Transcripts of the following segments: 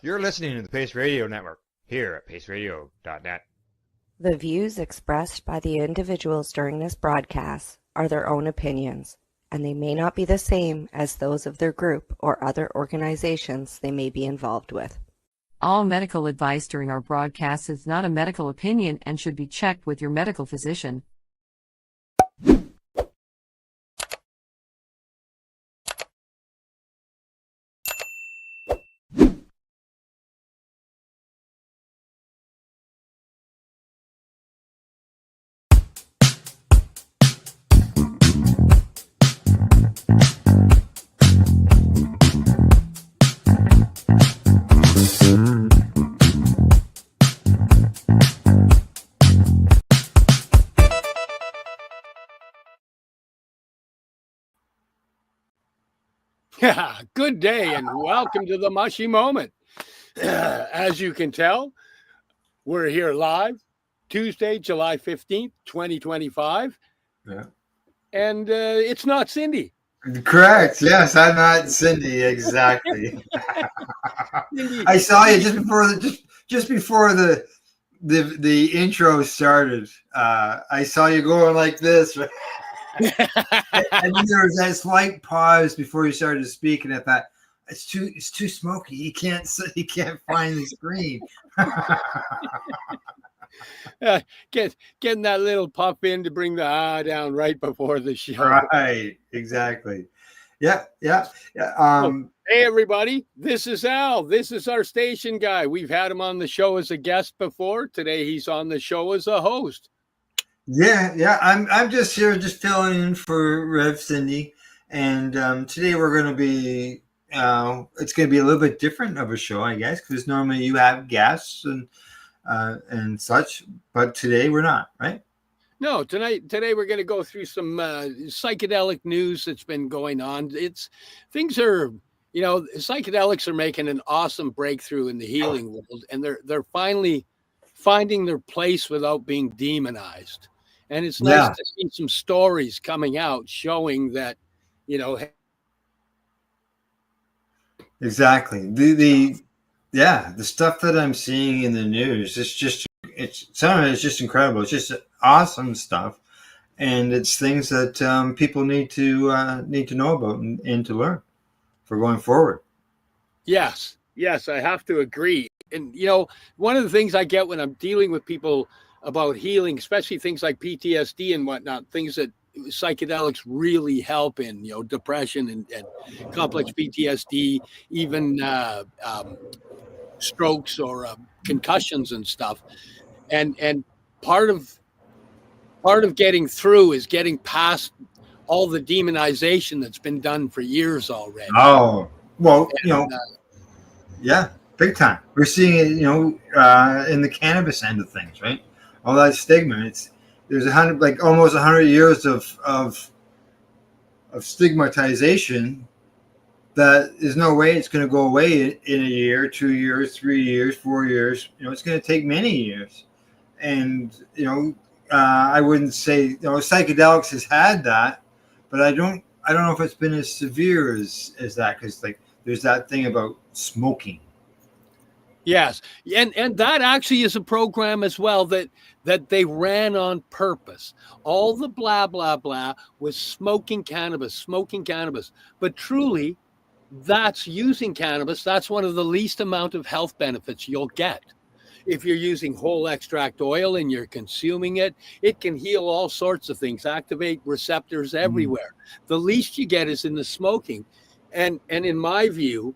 You're listening to the Pace Radio Network here at paceradio.net. The views expressed by the individuals during this broadcast are their own opinions, and they may not be the same as those of their group or other organizations they may be involved with. All medical advice during our broadcast is not a medical opinion and should be checked with your medical physician. Yeah, good day and welcome to the Mushie Moment. As you can tell, we're here live Tuesday, July 15th, 2025. Yeah. And it's not Cindy. Correct. Yes, I'm not Cindy. Exactly. I saw you just before the intro started. I saw you going like this. And then there was that slight pause before you started speaking. I thought it's too smoky. He can't find the screen. Getting that little puff in to bring the down right before the show. Right. Exactly. Yeah. Hey everybody, this is Al. This is our station guy. We've had him on the show as a guest before. Today he's on the show as a host. Yeah. I'm just here, just filling in for Rev Cindy, and today we're going to be. It's going to be a little bit different of a show, I guess, because normally you have guests and such, but today we're not, right? No, today we're going to go through some psychedelic news that's been going on. Psychedelics are making an awesome breakthrough in the healing world, and they're finally finding their place without being demonized. And it's nice to see some stories coming out showing that, Exactly. The stuff that I'm seeing in the news, some of it's just incredible. It's just awesome stuff, and it's things that people need to know about and to learn for going forward. Yes, I have to agree. And one of the things I get when I'm dealing with people about healing, especially things like PTSD and whatnot, things that psychedelics really help in, depression and complex PTSD, even strokes or concussions and stuff. And part of getting through is getting past all the demonization that's been done for years already. Oh, well, yeah, big time. We're seeing it, in the cannabis end of things, right? All that stigma. There's almost 100 years of stigmatization that there's no way it's going to go away in a year, 2 years, 3 years, 4 years. It's going to take many years. And, I wouldn't say, psychedelics has had that, but I don't know if it's been as severe as that, because there's that thing about smoking. Yes. And that actually is a program as well that they ran on purpose. All the blah, blah, blah was smoking cannabis. But truly, that's using cannabis. That's one of the least amount of health benefits you'll get. If you're using whole extract oil and you're consuming it, it can heal all sorts of things, activate receptors everywhere. The least you get is in the smoking. And in my view,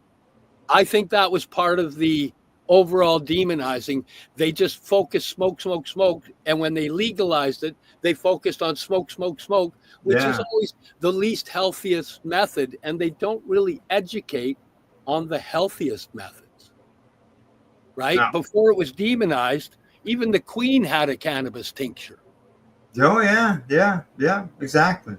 I think that was part of the overall demonizing. They just focused smoke. And when they legalized it, they focused on smoke, which is always the least healthiest method. And they don't really educate on the healthiest methods. Right? No. Before it was demonized, even the Queen had a cannabis tincture. Oh, yeah, exactly.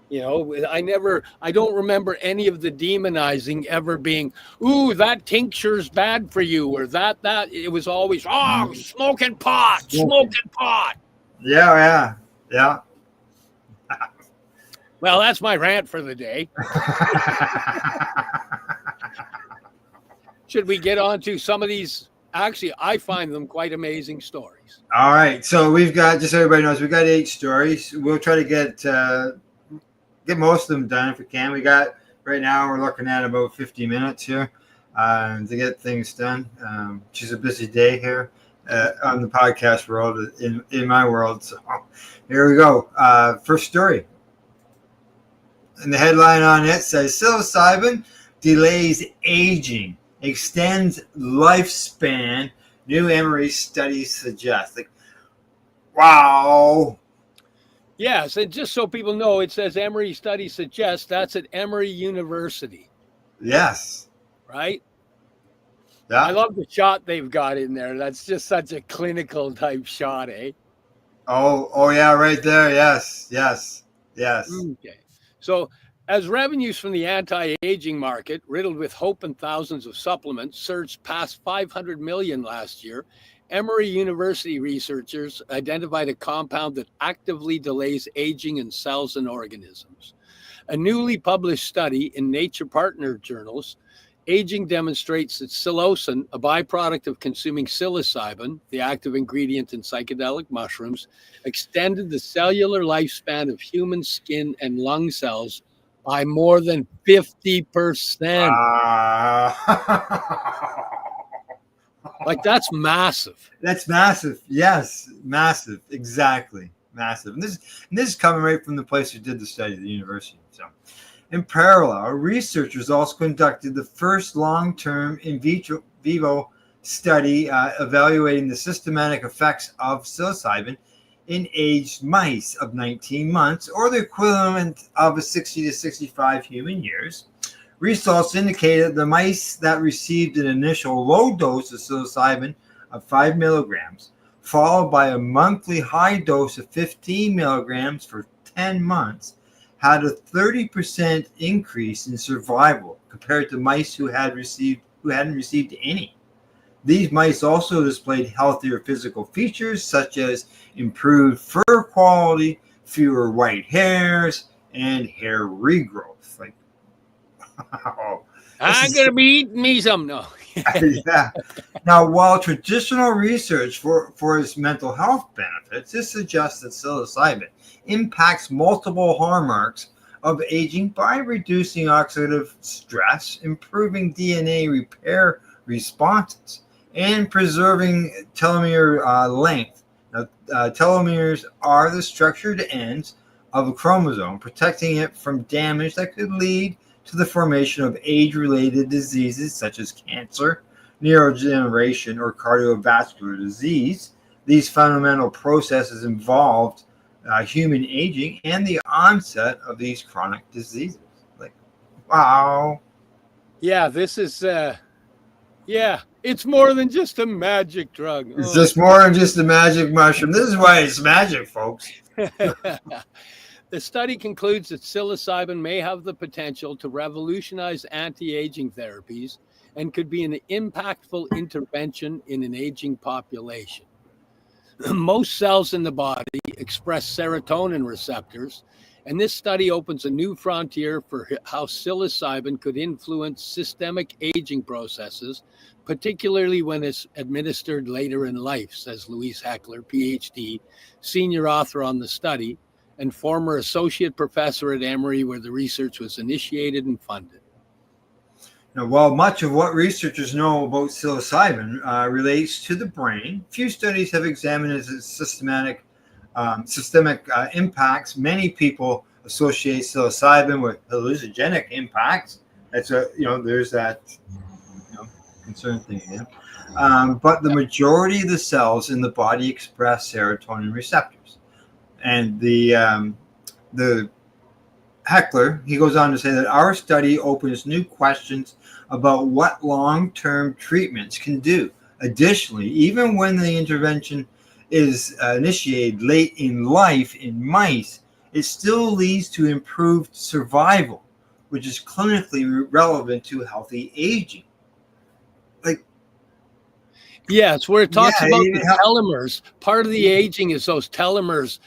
I don't remember any of the demonizing ever being, ooh, that tincture's bad for you, or that. It was always, smoking pot. Yeah. Well, that's my rant for the day. should we get on to some of these? Actually, I find them quite amazing stories. All right. So we've got, just so everybody knows, we've got 8 stories. We'll try to get most of them done if we can. We got, right now, we're looking at about 50 minutes here to get things done. She's a busy day here on the podcast world, in my world. So here we go. First story. And the headline on it says, psilocybin delays aging, extends lifespan, new Emory study suggests. Like, wow. Yes, and just so people know, it says Emory study suggests. That's at Emory University. Yes. Right? Yeah. I love the shot they've got in there. That's just such a clinical type shot, eh? Oh yeah, right there. Yes. Okay. So, as revenues from the anti-aging market, riddled with hope and thousands of supplements, surged past 500 million last year, Emory University researchers identified a compound that actively delays aging in cells and organisms. A newly published study in Nature Partner journals, Aging demonstrates that psilocin, a byproduct of consuming psilocybin, the active ingredient in psychedelic mushrooms, extended the cellular lifespan of human skin and lung cells by more than 50%. Like, that's massive. That's massive. Yes, massive. Exactly. Massive. And this is coming right from the place who did the study, the university. So, in parallel, researchers also conducted the first long-term in vivo study evaluating the systematic effects of psilocybin in aged mice of 19 months, or the equivalent of 60 to 65 human years. Results indicated the mice that received an initial low dose of psilocybin of 5 milligrams, followed by a monthly high dose of 15 milligrams for 10 months, had a 30% increase in survival compared to mice who hadn't received any. These mice also displayed healthier physical features such as improved fur quality, fewer white hairs, and hair regrowth. Like, wow. I'm going to be eating me some. No. Yeah. Now, while traditional research for its mental health benefits, this suggests that psilocybin impacts multiple hallmarks of aging by reducing oxidative stress, improving DNA repair responses, and preserving telomere length. Now, telomeres are the structured ends of a chromosome, protecting it from damage that could lead to the formation of age-related diseases such as cancer, neurodegeneration, or cardiovascular disease. These fundamental processes involved human aging and the onset of these chronic diseases. Like, wow. Yeah, this is, it's more than just a magic drug. It's just more than just a magic mushroom. This is why it's magic, folks. The study concludes that psilocybin may have the potential to revolutionize anti-aging therapies and could be an impactful intervention in an aging population. Most cells in the body express serotonin receptors, and this study opens a new frontier for how psilocybin could influence systemic aging processes, particularly when it's administered later in life, says Louise Heckler, PhD, senior author on the study, and former associate professor at Emory, where the research was initiated and funded. Now, while much of what researchers know about psilocybin relates to the brain, few studies have examined its systemic impacts. Many people associate psilocybin with hallucinogenic impacts. That's there's that concern thing again. But the majority of the cells in the body express serotonin receptors. And the Heckler, he goes on to say that our study opens new questions about what long-term treatments can do. Additionally, even when the intervention is initiated late in life in mice, it still leads to improved survival, which is clinically relevant to healthy aging. Like, yes, where it talks about the telomeres. Part of the aging is those telomeres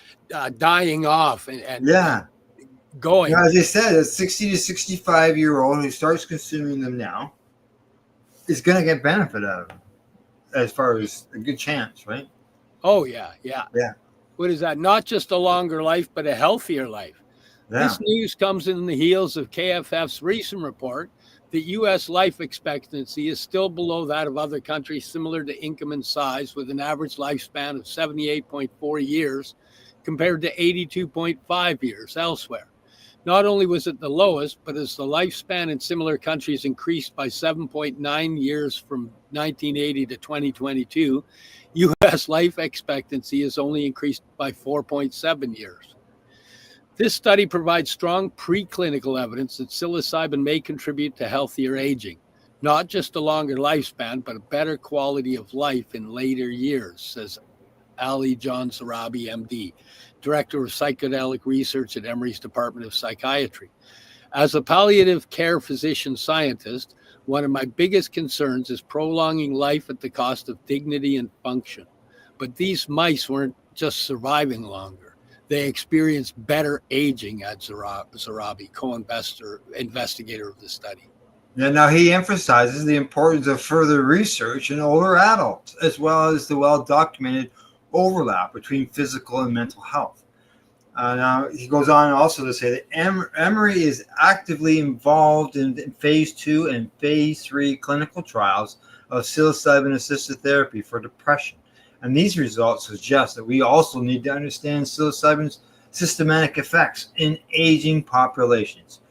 dying off and going. As I said, a 60 to 65-year-old who starts consuming them now, is going to get benefit out of it, as far as a good chance, right? Oh, yeah. Yeah. What is that? Not just a longer life, but a healthier life. Yeah. This news comes in the heels of KFF's recent report that U.S. life expectancy is still below that of other countries similar to income and size, with an average lifespan of 78.4 years compared to 82.5 years elsewhere. Not only was it the lowest, but as the lifespan in similar countries increased by 7.9 years from 1980 to 2022, U.S. life expectancy has only increased by 4.7 years. This study provides strong preclinical evidence that psilocybin may contribute to healthier aging, not just a longer lifespan, but a better quality of life in later years, says Ali John Zarabi, MD, Director of Psychedelic Research at Emory's Department of Psychiatry. As a palliative care physician scientist, one of my biggest concerns is prolonging life at the cost of dignity and function. But these mice weren't just surviving longer. They experienced better aging, at Zarabi, co-investigator of the study. And now he emphasizes the importance of further research in older adults, as well as the well-documented overlap between physical and mental health. Now, he goes on also to say that Emory is actively involved in phase 2 and phase 3 clinical trials of psilocybin-assisted therapy for depression. And these results suggest that we also need to understand psilocybin's systematic effects in aging populations.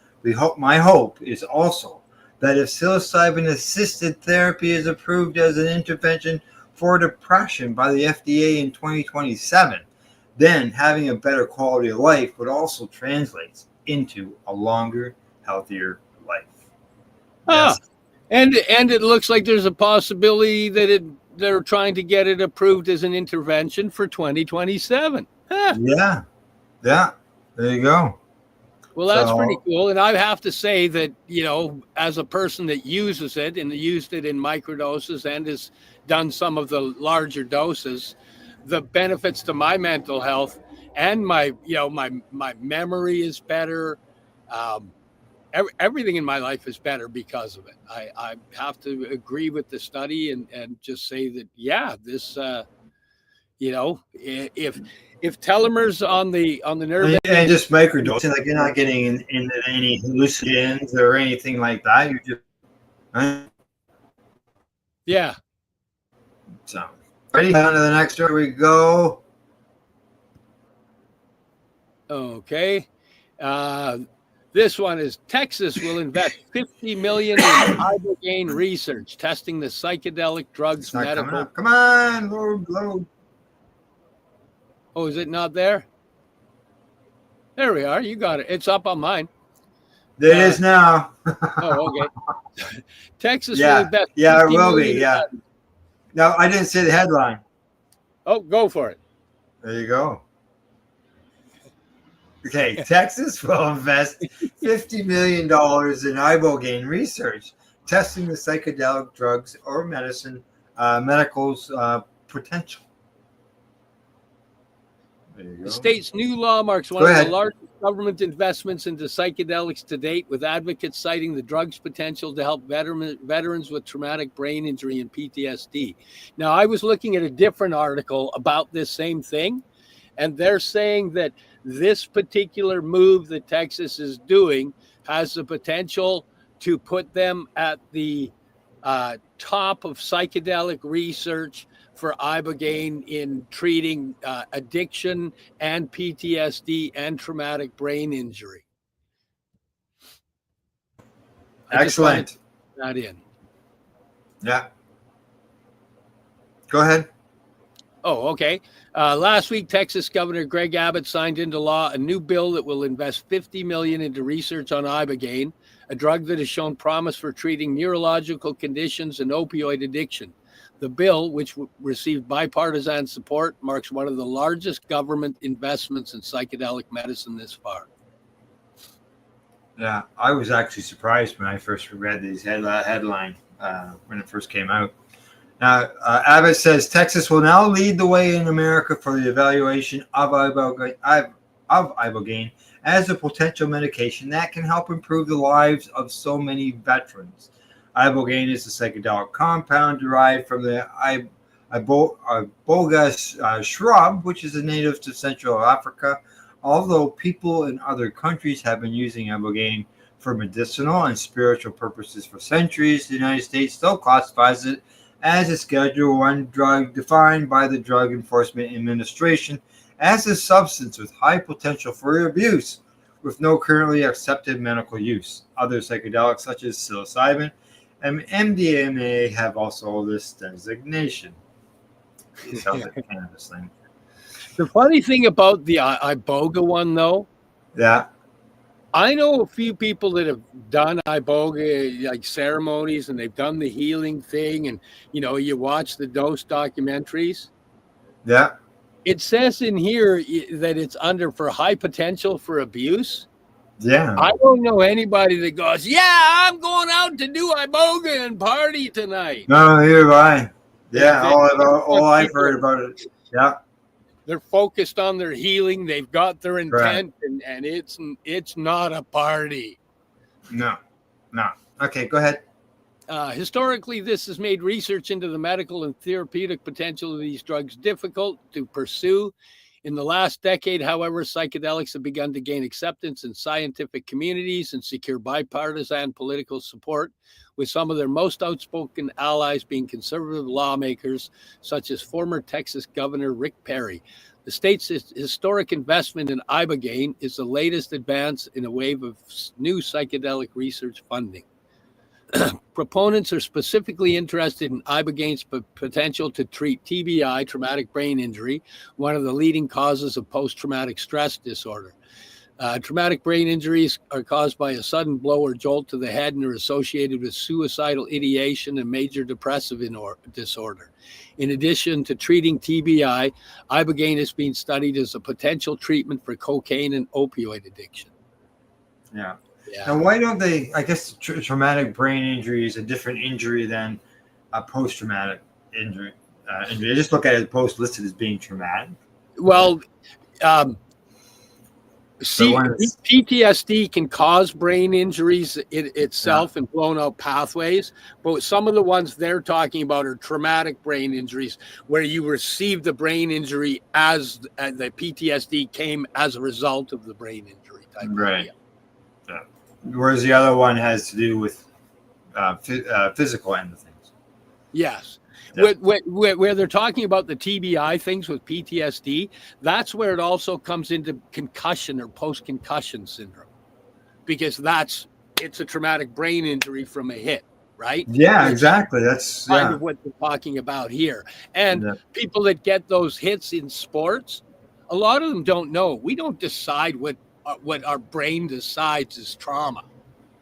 My hope is also that if psilocybin-assisted therapy is approved as an intervention for depression by the FDA in 2027, then having a better quality of life would also translate into a longer, healthier life. Yes. And it looks like there's a possibility that they're trying to get it approved as an intervention for 2027. Yeah. There you go. Well, that's pretty cool. And I have to say that, as a person that uses it and used it in microdoses and has done some of the larger doses, the benefits to my mental health and my memory is better. Everything in my life is better because of it. I have to agree with the study and just say that, this, if telomeres on the nerve and just microdosing, like you're not getting into any hallucinogens or anything like that. You're just yeah. So ready on to the next story we go. Okay. This one is Texas will invest $50 million in ibogaine research, testing the psychedelic drugs medical. Come on, load. Oh, is it not there? There we are. You got it. It's up on mine. There it is now. Oh, okay. Texas will invest. Yeah, it will be. Yeah. No, I didn't say the headline. Oh, go for it. There you go. Okay, Texas will invest $50 million in ibogaine research, testing the psychedelic drugs or medical's potential. The state's new law marks one of the largest government investments into psychedelics to date, with advocates citing the drug's potential to help veterans with traumatic brain injury and PTSD. Now, I was looking at a different article about this same thing, and they're saying that this particular move that Texas is doing has the potential to put them at the top of psychedelic research for ibogaine in treating addiction and PTSD and traumatic brain injury. Excellent. That in. Yeah. Go ahead. Oh, okay. Last week, Texas Governor Greg Abbott signed into law a new bill that will invest $50 million into research on ibogaine, a drug that has shown promise for treating neurological conditions and opioid addiction. The bill, which received bipartisan support, marks one of the largest government investments in psychedelic medicine this far. Yeah, I was actually surprised when I first read this headline when it first came out. Now, Abbott says Texas will now lead the way in America for the evaluation of ibogaine as a potential medication that can help improve the lives of so many veterans. Ibogaine is a psychedelic compound derived from the iboga shrub, which is a native to Central Africa. Although people in other countries have been using ibogaine for medicinal and spiritual purposes for centuries, the United States still classifies it as a Schedule I drug defined by the Drug Enforcement Administration as a substance with high potential for abuse, with no currently accepted medical use. Other psychedelics such as psilocybin and MDMA have also this designation. It sounds like a cannabis thing. The funny thing about the iboga one, though, Yeah. I know a few people that have done iboga like ceremonies, and they've done the healing thing, and you watch the dose documentaries. Yeah. It says in here that it's under for high potential for abuse. Yeah. I don't know anybody that goes, yeah, I'm going out to do iboga and party tonight. No, neither have I. Yeah, all I've heard about it. Yeah. They're focused on their healing. They've got their intent, right. and it's not a party. No. Okay, go ahead. Historically, this has made research into the medical and therapeutic potential of these drugs difficult to pursue. In the last decade, however, psychedelics have begun to gain acceptance in scientific communities and secure bipartisan political support, with some of their most outspoken allies being conservative lawmakers, such as former Texas Governor Rick Perry. The state's historic investment in ibogaine is the latest advance in a wave of new psychedelic research funding. Proponents are specifically interested in ibogaine's potential to treat TBI, traumatic brain injury, one of the leading causes of post-traumatic stress disorder. Traumatic brain injuries are caused by a sudden blow or jolt to the head and are associated with suicidal ideation and major depressive disorder. In addition to treating TBI, ibogaine is being studied as a potential treatment for cocaine and opioid addiction. Yeah. Now, why don't they? I guess traumatic brain injury is a different injury than a post-traumatic injury. I just look at it post listed as being traumatic. Well, PTSD can cause brain injuries itself and blown out pathways, but some of the ones they're talking about are traumatic brain injuries, where you receive the brain injury as the PTSD came as a result of the brain injury type. Right. Yeah. Whereas the other one has to do with physical end of things. Yes. Yeah. Where they're talking about the TBI things with PTSD, that's where it also comes into concussion or post-concussion syndrome, because it's a traumatic brain injury from a hit, right? Yeah, exactly. That's kind of what they're talking about here. And people that get those hits in sports, a lot of them don't know. We don't decide what our brain decides is trauma.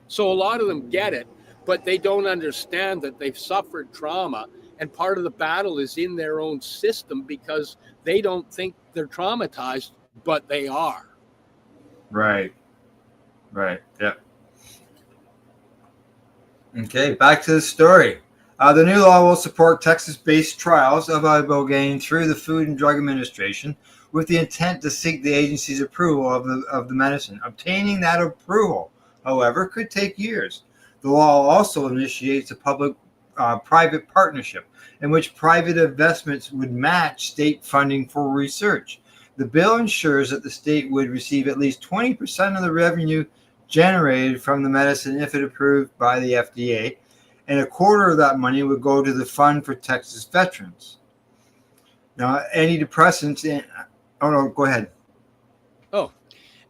So a lot of them get it, but they don't understand that they've suffered trauma, and part of the battle is in their own system because they don't think they're traumatized, but they are. Right. Yeah. Okay, back to the story. The new law will support Texas-based trials of ibogaine through the Food and Drug Administration, with the intent to seek the agency's approval of the medicine. Obtaining that approval, however, could take years. The law also initiates a public-private partnership in which private investments would match state funding for research. The bill ensures that the state would receive at least 20% of the revenue generated from the medicine if it approved by the FDA, and a quarter of that money would go to the Fund for Texas Veterans. Now, antidepressants... Oh, no, go ahead.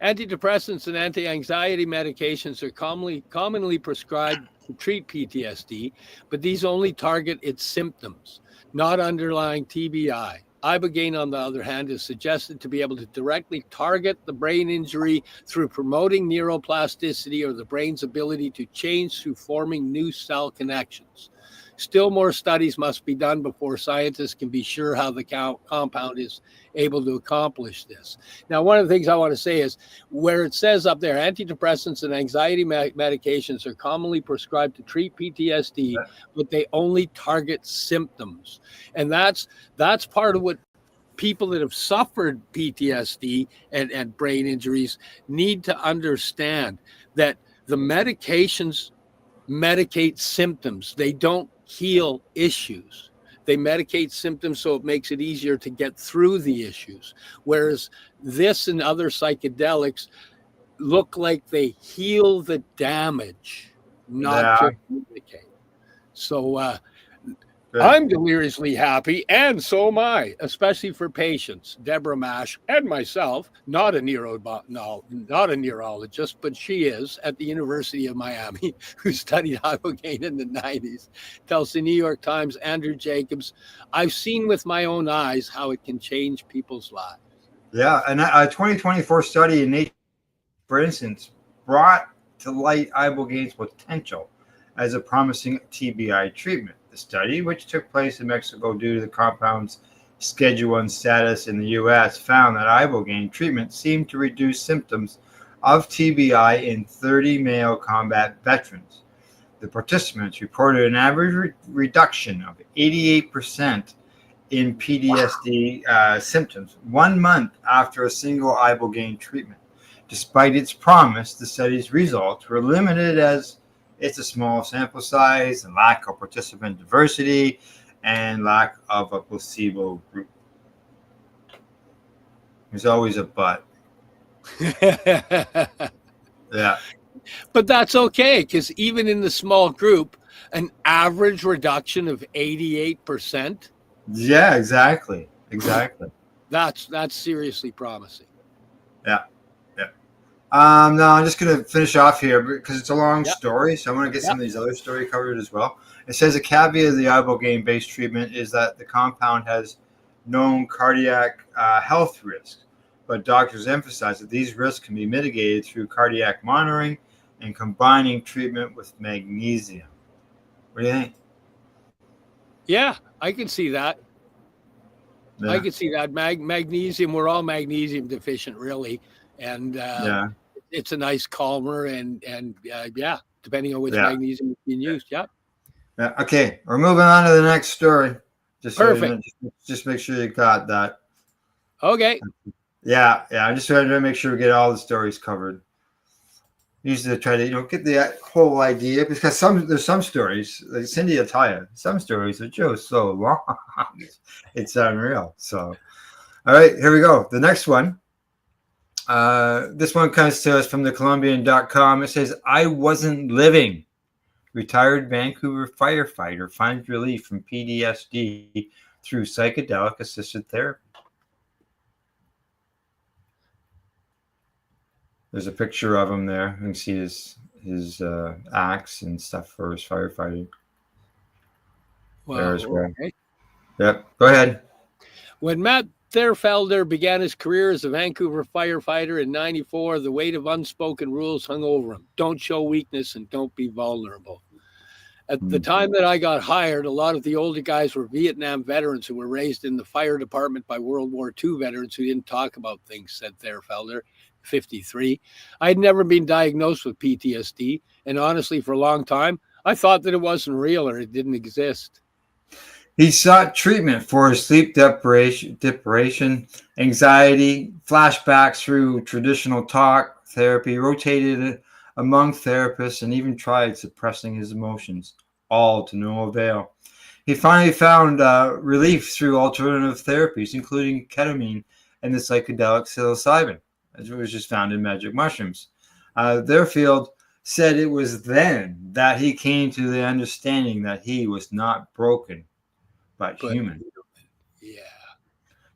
Antidepressants and anti-anxiety medications are commonly prescribed to treat PTSD, but these only target its symptoms, not underlying TBI. Ibogaine, on the other hand, is suggested to be able to directly target the brain injury through promoting neuroplasticity, or the brain's ability to change through forming new cell connections. Still more studies must be done before scientists can be sure how the compound is able to accomplish this. Now, one of the things I want to say is where it says up there, antidepressants and anxiety medications are commonly prescribed to treat PTSD, but they only target symptoms. And that's part of what people that have suffered PTSD and brain injuries need to understand, that the medications medicate symptoms. They don't heal issues. They medicate symptoms so it makes it easier to get through the issues. Whereas this and other psychedelics look like they heal the damage, not Yeah. just medicate. So Good. I'm deliriously happy, and so am I, especially for patients. Deborah Mash and myself, not a neurologist, but she is at the University of Miami, who studied ibogaine in the 90s, tells the New York Times, Andrew Jacobs, I've seen with my own eyes how it can change people's lives. Yeah, and a 2024 study in Nature, for instance, brought to light ibogaine's potential as a promising TBI treatment. The study, which took place in Mexico due to the compound's Schedule 1 status in the U.S., found that ibogaine treatment seemed to reduce symptoms of TBI in 30 male combat veterans. The participants reported an average reduction of 88% in PTSD symptoms 1 month after a single ibogaine treatment. Despite its promise, the study's results were limited as it's a small sample size and lack of participant diversity and lack of a placebo group. There's always a but. Yeah. But that's okay, because even in the small group, an average reduction of 88%. Yeah, exactly. That's seriously promising. Yeah. No, I'm just going to finish off here because it's a long story, so I want to get some of these other stories covered as well. It says a caveat of the ibogaine-based treatment is that the compound has known cardiac health risks, but doctors emphasize that these risks can be mitigated through cardiac monitoring and combining treatment with magnesium. What do you think? Yeah, I can see that. Yeah. I can see that. Magnesium, we're all magnesium deficient, really. And it's a nice calmer and depending on which magnesium is being used. Yeah. Okay, we're moving on to the next story. Perfect. Just make sure you got that. Okay. Yeah. I'm just trying to make sure we get all the stories covered. Usually try to get the whole idea, because there's some stories, like Cindy will tell you, some stories are just so long. It's unreal. So, all right, here we go. The next one. This one comes to us from the Columbian.com. It says, I wasn't living. Retired Vancouver firefighter finds relief from PTSD through psychedelic assisted therapy. There's a picture of him there. You can see his axe and stuff for his firefighting. Well, there as well. Okay. Yep. Go ahead. When Matt Therfelder began his career as a Vancouver firefighter in '94, the weight of unspoken rules hung over him. Don't show weakness and don't be vulnerable. At the time that I got hired, a lot of the older guys were Vietnam veterans who were raised in the fire department by World War II veterans who didn't talk about things, said Therfelder, 53. I'd never been diagnosed with PTSD, and honestly, for a long time, I thought that it wasn't real or it didn't exist. He sought treatment for his sleep deprivation, anxiety, flashbacks through traditional talk therapy, rotated among therapists, and even tried suppressing his emotions, all to no avail. He finally found relief through alternative therapies, including ketamine and the psychedelic psilocybin, as it was just found in magic mushrooms. Therfield said it was then that he came to the understanding that he was not broken, but human. Yeah.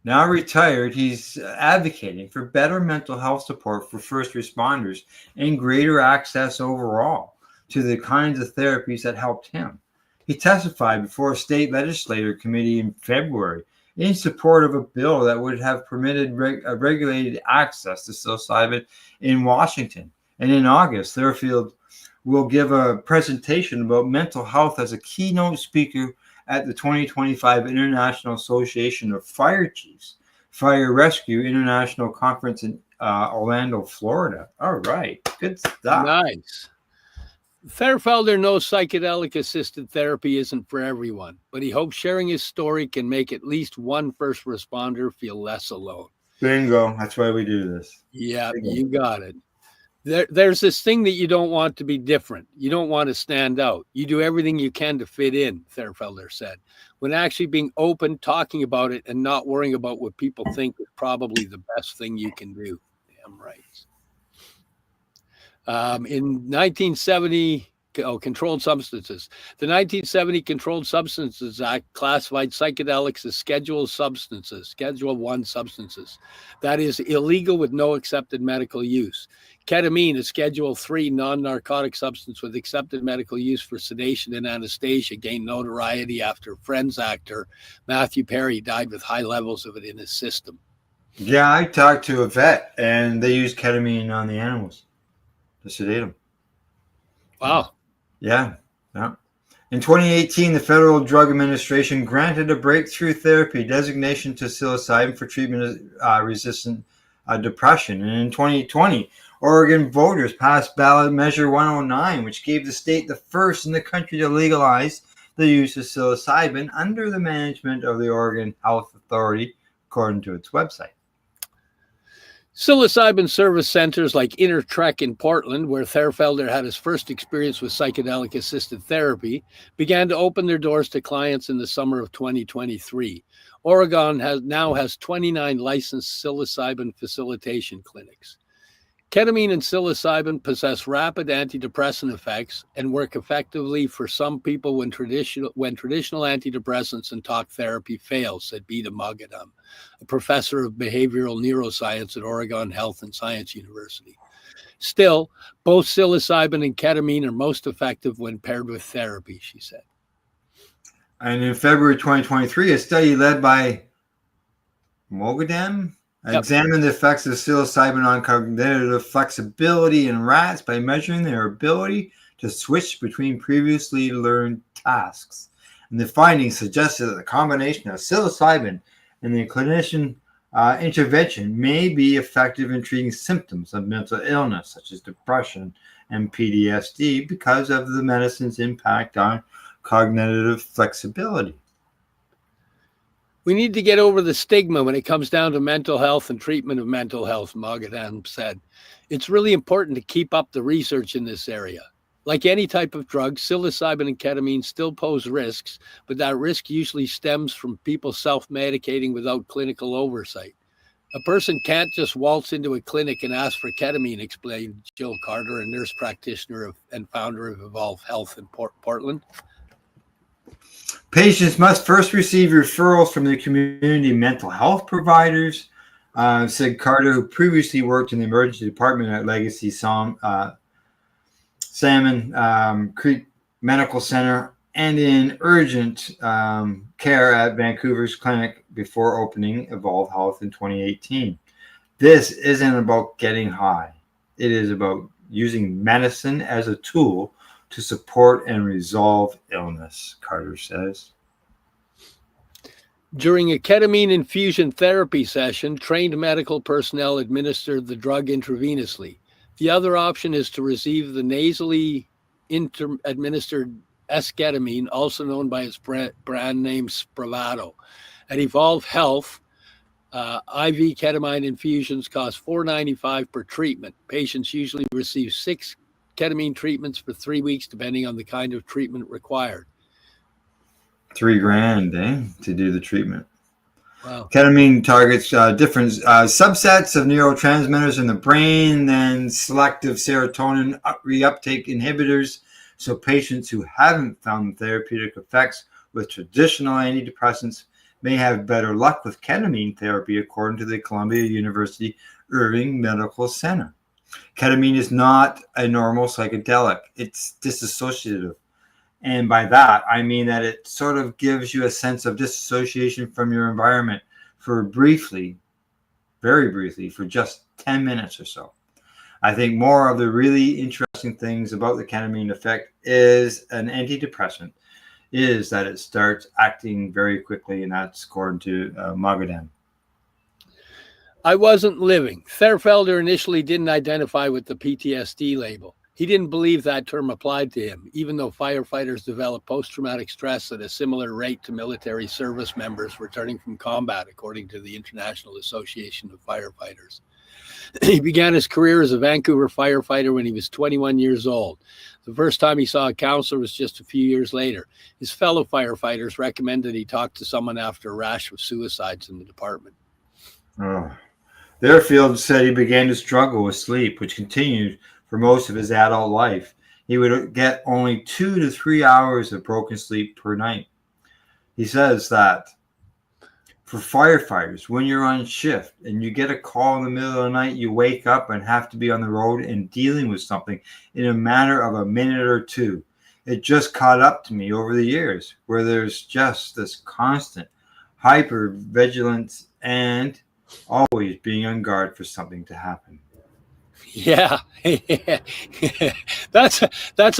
Now retired, he's advocating for better mental health support for first responders and greater access overall to the kinds of therapies that helped him. He testified before a state legislature committee in February in support of a bill that would have permitted regulated access to psilocybin in Washington. And in August, Therfield will give a presentation about mental health as a keynote speaker at the 2025 International Association of Fire Chiefs Fire Rescue International Conference in Orlando, Florida. All right, good stuff. Nice. Therfelder knows psychedelic-assisted therapy isn't for everyone, but he hopes sharing his story can make at least one first responder feel less alone. Bingo. That's why we do this. Yeah, Bingo. You got it. There's this thing that you don't want to be different. You don't want to stand out. You do everything you can to fit in, Thierfelder said, when actually being open, talking about it, and not worrying about what people think is probably the best thing you can do. Damn right. In 1970, controlled substances. The 1970 Controlled Substances Act classified psychedelics as Schedule 1 substances. That is illegal with no accepted medical use. Ketamine, a Schedule 3 non-narcotic substance with accepted medical use for sedation and anesthesia, gained notoriety after Friends actor Matthew Perry died with high levels of it in his system. Yeah, I talked to a vet, and they used ketamine on the animals to sedate them. Wow. Yeah. In 2018, the Federal Drug Administration granted a breakthrough therapy designation to psilocybin for treatment of resistant depression. And in 2020, Oregon voters passed ballot measure 109, which gave the state the first in the country to legalize the use of psilocybin under the management of the Oregon Health Authority, according to its website. Psilocybin service centers like Inner Trek in Portland, where Thierfelder had his first experience with psychedelic-assisted therapy, began to open their doors to clients in the summer of 2023. Oregon now has 29 licensed psilocybin facilitation clinics. Ketamine and psilocybin possess rapid antidepressant effects and work effectively for some people when traditional antidepressants and talk therapy fails, said Bita Moghadam, a professor of behavioral neuroscience at Oregon Health and Science University. Still, both psilocybin and ketamine are most effective when paired with therapy, she said. And in February 2023, a study led by Moghadam examined the effects of psilocybin on cognitive flexibility in rats by measuring their ability to switch between previously learned tasks. And the findings suggested that the combination of psilocybin and the clinician intervention may be effective in treating symptoms of mental illness, such as depression and PTSD, because of the medicine's impact on cognitive flexibility. We need to get over the stigma when it comes down to mental health and treatment of mental health, Moghadam said. It's really important to keep up the research in this area. Like any type of drug, psilocybin and ketamine still pose risks, but that risk usually stems from people self-medicating without clinical oversight. A person can't just waltz into a clinic and ask for ketamine, explained Jill Carter, a nurse practitioner and founder of Evolve Health in Portland. Patients must first receive referrals from the community mental health providers, said Carter, who previously worked in the emergency department at Legacy Salmon Creek Medical Center and in urgent care at Vancouver's clinic before opening Evolve Health in 2018. This isn't about getting high. It is about using medicine as a tool to support and resolve illness, Carter says. During a ketamine infusion therapy session, trained medical personnel administered the drug intravenously. The other option is to receive the nasally administered esketamine, also known by its brand name Spravato. At Evolve Health, IV ketamine infusions cost $4.95 per treatment. Patients usually receive 6 ketamine treatments for 3 weeks, depending on the kind of treatment required. $3,000, to do the treatment. Wow. Ketamine targets different subsets of neurotransmitters in the brain than selective serotonin reuptake inhibitors. So patients who haven't found therapeutic effects with traditional antidepressants may have better luck with ketamine therapy, according to the Columbia University Irving Medical Center. Ketamine is not a normal psychedelic. It's dissociative. And by that, I mean that it sort of gives you a sense of disassociation from your environment for briefly, very briefly, for just 10 minutes or so. I think more of the really interesting things about the ketamine effect is an antidepressant is that it starts acting very quickly, and that's according to Moghadam. I wasn't living. Thierfelder initially didn't identify with the PTSD label. He didn't believe that term applied to him, even though firefighters develop post-traumatic stress at a similar rate to military service members returning from combat, according to the International Association of Firefighters. He began his career as a Vancouver firefighter when he was 21 years old. The first time he saw a counselor was just a few years later. His fellow firefighters recommended he talk to someone after a rash of suicides in the department. Oh. Therefield said he began to struggle with sleep, which continued for most of his adult life. He would get only 2 to 3 hours of broken sleep per night. He says that for firefighters, when you're on shift and you get a call in the middle of the night, you wake up and have to be on the road and dealing with something in a matter of a minute or two. It just caught up to me over the years where there's just this constant hyper vigilance and always being on guard for something to happen. Yeah, that's a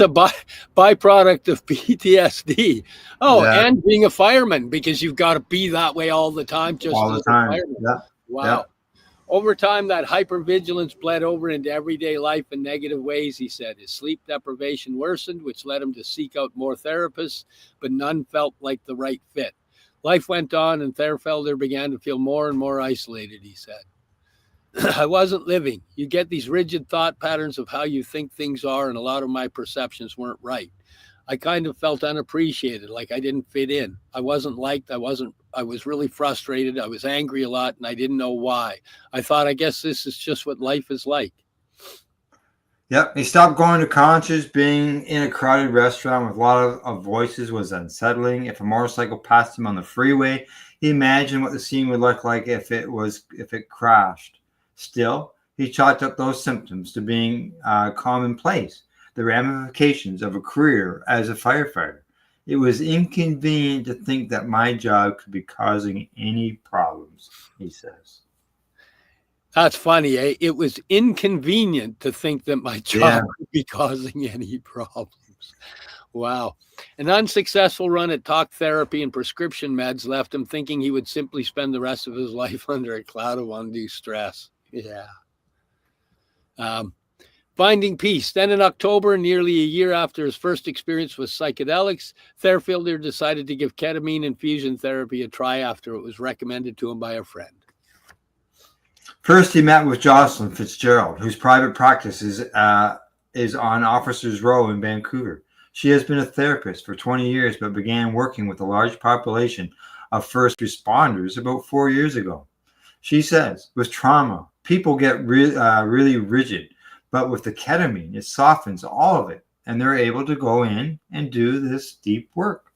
byproduct of PTSD. Oh, yeah. And being a fireman, because you've got to be that way all the time. Just all the time. Yeah. Wow. Yeah. Over time, that hypervigilance bled over into everyday life in negative ways, he said. His sleep deprivation worsened, which led him to seek out more therapists, but none felt like the right fit. Life went on, and Therefelder began to feel more and more isolated, he said. I wasn't living. You get these rigid thought patterns of how you think things are, and a lot of my perceptions weren't right. I kind of felt unappreciated, like I didn't fit in. I wasn't liked. I was really frustrated. I was angry a lot, and I didn't know why. I thought, I guess this is just what life is like. Yep. He stopped going to concerts. Being in a crowded restaurant with a lot of voices was unsettling. If a motorcycle passed him on the freeway, he imagined what the scene would look like if it crashed. Still, he chalked up those symptoms to being commonplace, the ramifications of a career as a firefighter. It was inconvenient to think that my job could be causing any problems, he says. That's funny, eh? It was inconvenient to think that my job could be causing any problems. Wow. An unsuccessful run at talk therapy and prescription meds left him thinking he would simply spend the rest of his life under a cloud of undue stress. Yeah. Finding peace. Then in October, nearly a year after his first experience with psychedelics, Therefelder decided to give ketamine infusion therapy a try after it was recommended to him by a friend. First, he met with Jocelyn Fitzgerald, whose private practice is on Officers Row in Vancouver. She has been a therapist for 20 years, but began working with a large population of first responders about 4 years ago. She says, with trauma, people get really rigid, but with the ketamine, it softens all of it, and they're able to go in and do this deep work.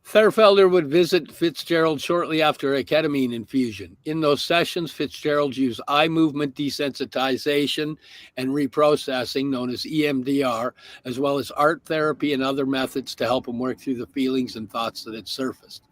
Therefelder would visit Fitzgerald shortly after a ketamine infusion. In those sessions, Fitzgerald used eye movement desensitization and reprocessing, known as EMDR, as well as art therapy and other methods to help him work through the feelings and thoughts that had surfaced.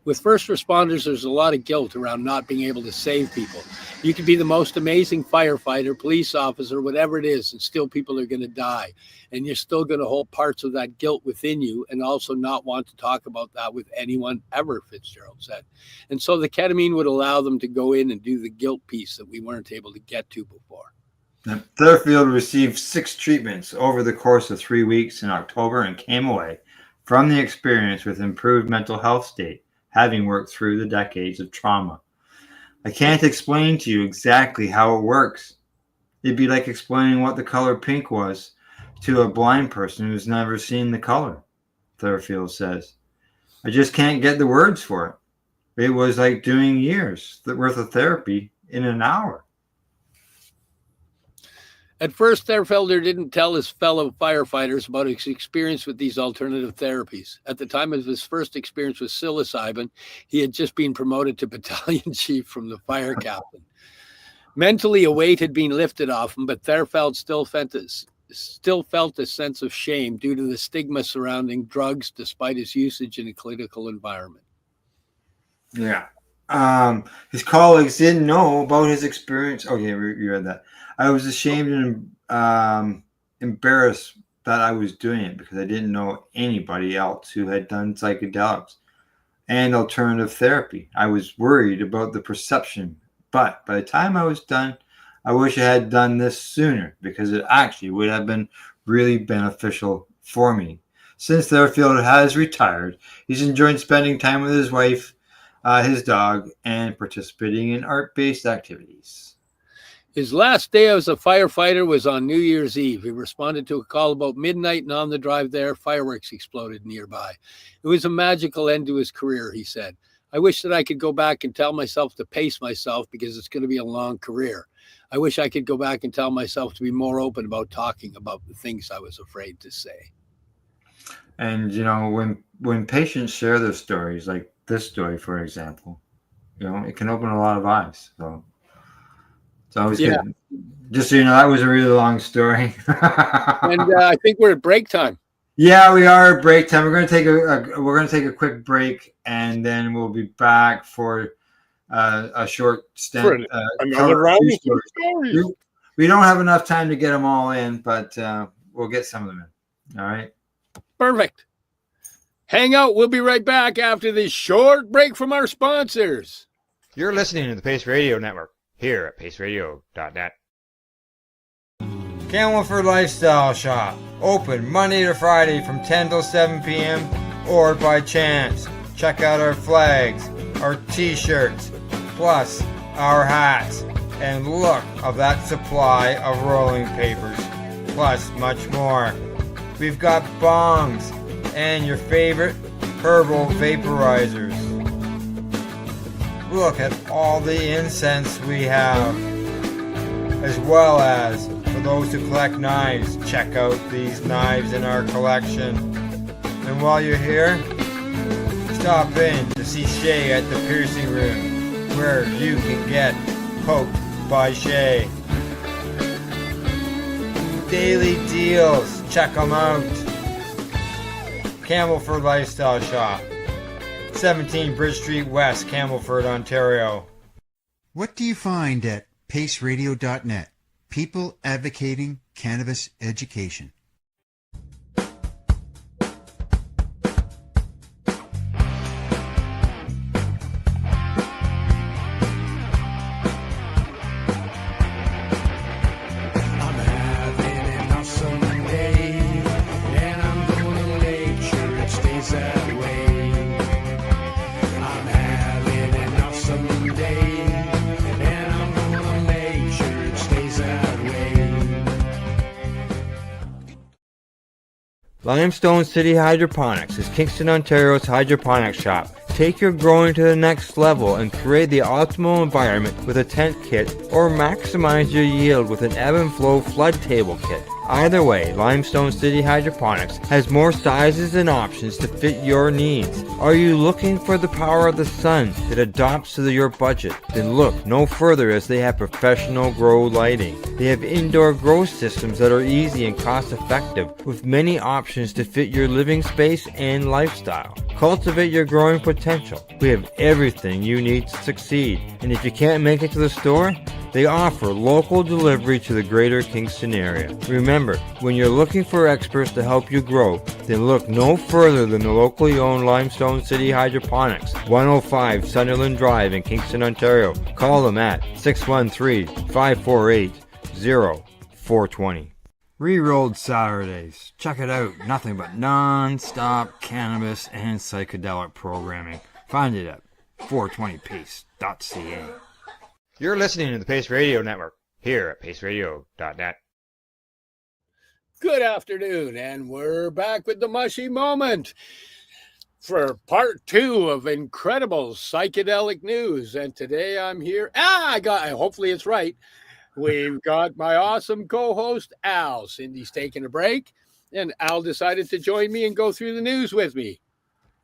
With first responders, there's a lot of guilt around not being able to save people. You could be the most amazing firefighter, police officer, whatever it is, and still people are going to die. And you're still going to hold parts of that guilt within you and also not want to talk about that with anyone ever, Fitzgerald said. And so the ketamine would allow them to go in and do the guilt piece that we weren't able to get to before. Therefield received 6 treatments over the course of 3 weeks in October and came away from the experience with improved mental health state, having worked through the decades of trauma. I can't explain to you exactly how it works. It'd be like explaining what the color pink was to a blind person who's never seen the color, Therefield says. I just can't get the words for it. It was like doing years worth of therapy in an hour. At first, Therefelder didn't tell his fellow firefighters about his experience with these alternative therapies. At the time of his first experience with psilocybin, he had just been promoted to battalion chief from the fire captain. Mentally, a weight had been lifted off him, but Therfeld still felt a sense of shame due to the stigma surrounding drugs despite his usage in a clinical environment. Yeah. His colleagues didn't know about his experience. Okay, you read that. I was ashamed and embarrassed that I was doing it because I didn't know anybody else who had done psychedelics and alternative therapy. I was worried about the perception, but by the time I was done, I wish I had done this sooner because it actually would have been really beneficial for me. Since Therefield has retired, he's enjoyed spending time with his wife, his dog, and participating in art-based activities. His last day as a firefighter was on New Year's Eve. He responded to a call about midnight, and on the drive there, fireworks exploded nearby. It was a magical end to his career, he said. I wish that I could go back and tell myself to pace myself because it's going to be a long career. I wish I could go back and tell myself to be more open about talking about the things I was afraid to say. And, when patients share their stories, like this story, for example, it can open a lot of eyes. So it's always good. Just so you know, that was a really long story. And I think we're at break time. Yeah, we are at break time. We're going to take a quick break, and then we'll be back for a short stint. Another round of stories. We don't have enough time to get them all in, but we'll get some of them in. All right. Perfect. Hang out. We'll be right back after this short break from our sponsors. You're listening to the Pace Radio Network here at paceradio.net. Campbellford Lifestyle Shop. Open Monday to Friday from 10 till 7 p.m. or by chance. Check out our flags, our t-shirts, plus our hats, and look of that supply of rolling papers, plus much more. We've got bongs and your favorite herbal vaporizers. Look at all the incense we have, as well as for those who collect knives, check out these knives in our collection. And while you're here, stop in to see Shay at the piercing room, where you can get poked by Shay. Daily deals, check them out. Campbellford Lifestyle Shop, 17 Bridge Street West, Campbellford, Ontario. What do you find at paceradio.net? People advocating cannabis education. Limestone City Hydroponics is Kingston, Ontario's hydroponics shop. Take your growing to the next level and create the optimal environment with a tent kit, or maximize your yield with an ebb and flow flood table kit. Either way, Limestone City Hydroponics has more sizes and options to fit your needs. Are you looking for the power of the sun that adapts to your budget? Then look no further, as they have professional grow lighting. They have indoor grow systems that are easy and cost effective, with many options to fit your living space and lifestyle. Cultivate your growing potential. We have everything you need to succeed. And if you can't make it to the store, they offer local delivery to the greater Kingston area. Remember, when you're looking for experts to help you grow, then look no further than the locally owned Limestone City Hydroponics, 105 Sunderland Drive in Kingston, Ontario. Call them at 613-548-0420. Re-Rolled Saturdays. Check it out. Nothing but non-stop cannabis and psychedelic programming. Find it at 420pace.ca. You're listening to the Pace Radio Network here at paceradio.net. Good afternoon, and we're back with the Mushie Moment for part 2 of incredible psychedelic news. And today I'm here. Hopefully it's right. We've got my awesome co-host, Al. Cindy's taking a break, and Al decided to join me and go through the news with me.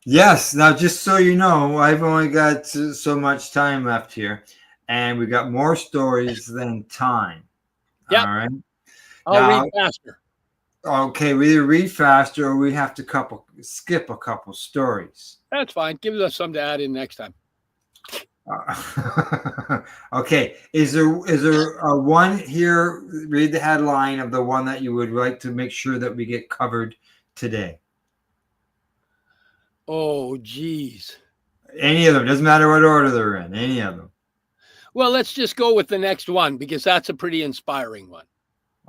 Yes. Now, just so you know, I've only got so much time left here, and we got more stories than time. Yep. All right. I'll read faster. Okay, we either read faster or we have to skip a couple stories. That's fine. Give us some to add in next time. Okay, is there one here? Read the headline of the one that you would like to make sure that we get covered today. Oh, geez. Any of them, doesn't matter what order they're in. Any of them. Well, let's just go with the next one because that's a pretty inspiring one.